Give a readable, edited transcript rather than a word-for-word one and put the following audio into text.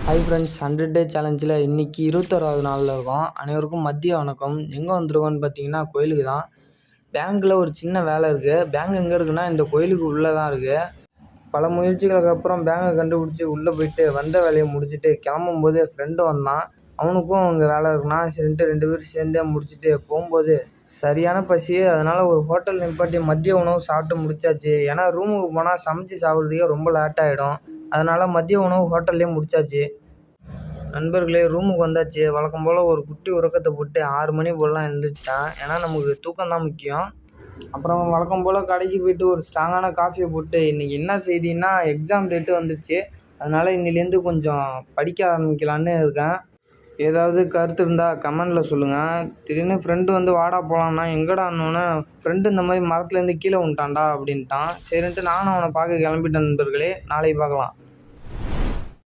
Hi friends, 100 டே சேலஞ்சில் இன்றைக்கி 21வது நாளில் இருக்கோம். அனைவருக்கும் மதிய வணக்கம். எங்கே வந்திருக்கோன்னு பார்த்தீங்கன்னா கோயிலுக்கு தான். பேங்க்கில் ஒரு சின்ன வேலை இருக்குது. பேங்க் எங்கே இருக்குன்னா இந்த கோயிலுக்கு உள்ளே தான் இருக்குது. பல முயற்சிகளுக்கு அப்புறம் பேங்கை கண்டுபிடிச்சி உள்ளே போயிட்டு வந்த வேலையை முடிச்சுட்டு கிளம்பும்போது ஃப்ரெண்டு வந்தான். அவனுக்கும் அங்கே வேலை இருக்குன்னா சரின்ட்டு 2 பேரும் சேர்ந்தே முடிச்சுட்டு போகும்போது சரியான பசி. அதனால் ஒரு ஹோட்டல் நிப்பாட்டி மதிய உணவு சாப்பிட்டு முடிச்சாச்சு. ஏன்னா ரூமுக்கு போனால் சமைச்சு சாப்பிட்றதுக்கே ரொம்ப லேட் ஆகிடும். அதனால் மதிய உணவு ஹோட்டல்லே முடிச்சாச்சு. நண்பர்களே, ரூமுக்கு வந்தாச்சு. வழக்கம் போல் ஒரு குட்டி உறக்கத்தை போட்டு 6 மணி போலலாம் எழுந்திரிச்சிட்டேன். ஏன்னா நமக்கு தூக்கம் தான் முக்கியம். அப்புறம் வழக்கம் போல் கடைக்கு போய்ட்டு ஒரு ஸ்ட்ராங்கான காஃபியை போட்டு இன்றைக்கி என்ன செய்தின்னா எக்ஸாம் டேட்டு வந்துடுச்சு. அதனால் இன்னிலேருந்து கொஞ்சம் படிக்க ஆரம்பிக்கலான்னு இருக்கேன். ஏதாவது கருத்து இருந்தால் கமெண்டில் சொல்லுங்கள். திடீர்னு ஃப்ரெண்டு வந்து வாடா போகலான்னா எங்கடான்னோன்னே ஃப்ரெண்டு இந்த மாதிரி மரத்துலேருந்து கீழே விட்டான்டா அப்படின்ட்டான். சரின்ட்டு நானும் அவனை பார்க்க கிளம்பிட்டேன். நண்பர்களே, நாளைக்கு பார்க்கலாம்.